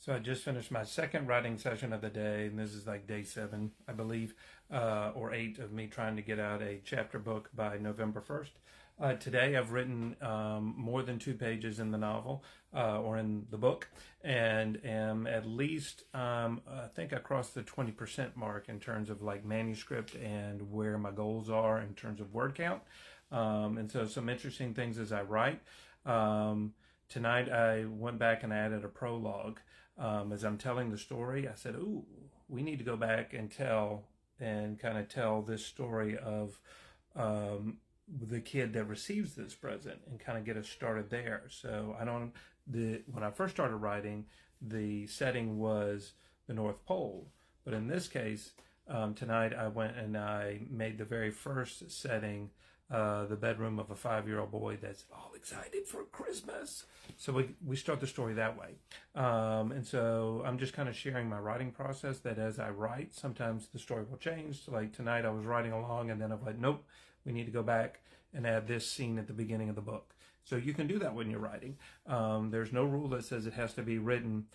So I just finished my second writing session of the day, and this is like day 7, I believe, or 8 of me trying to get out a chapter book by November 1st. Today I've written more than 2 pages in the novel or in the book, and am at least, I think I crossed the 20% mark in terms of like manuscript and where my goals are in terms of word count. And so some interesting things as I write. Tonight I went back and added a prologue. As I'm telling the story, I said, ooh, we need to go back and kind of tell this story of the kid that receives this present and kind of get us started there. So when I first started writing, the setting was the North Pole. But in this case, tonight I went and I made the very first setting the bedroom of a 5-year-old boy that's all excited for Christmas. So we start the story that way. And so I'm just kind of sharing my writing process, that as I write, sometimes the story will change. So like tonight I was writing along and then I'm like, nope, we need to go back and add this scene at the beginning of the book. So you can do that when you're writing. There's no rule that says it has to be written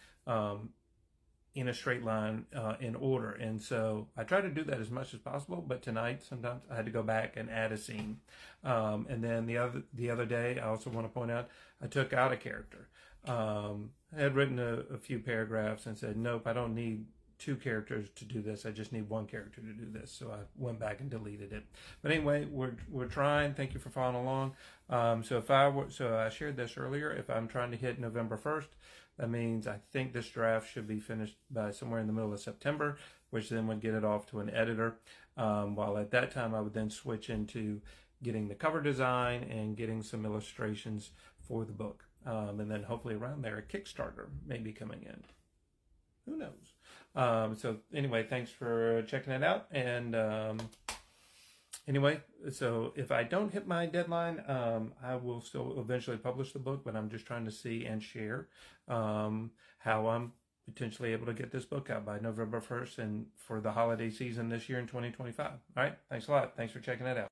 in a straight line in order. And so I try to do that as much as possible, but tonight sometimes I had to go back and add a scene. And then the other day, I also want to point out, I took out a character. I had written a few paragraphs and said, nope, I don't need 2 characters to do this. I just need 1 character to do this. So I went back and deleted it. But anyway, we're trying. Thank you for following along. So I shared this earlier. If I'm trying to hit November 1st, that means I think this draft should be finished by somewhere in the middle of September, which then would get it off to an editor. While at that time, I would then switch into getting the cover design and getting some illustrations for the book. And then hopefully around there, a Kickstarter may be coming in. Who knows? So anyway, thanks for checking it out. And anyway, so if I don't hit my deadline, I will still eventually publish the book, but I'm just trying to see and share how I'm potentially able to get this book out by November 1st and for the holiday season this year in 2025. All right. Thanks a lot. Thanks for checking it out.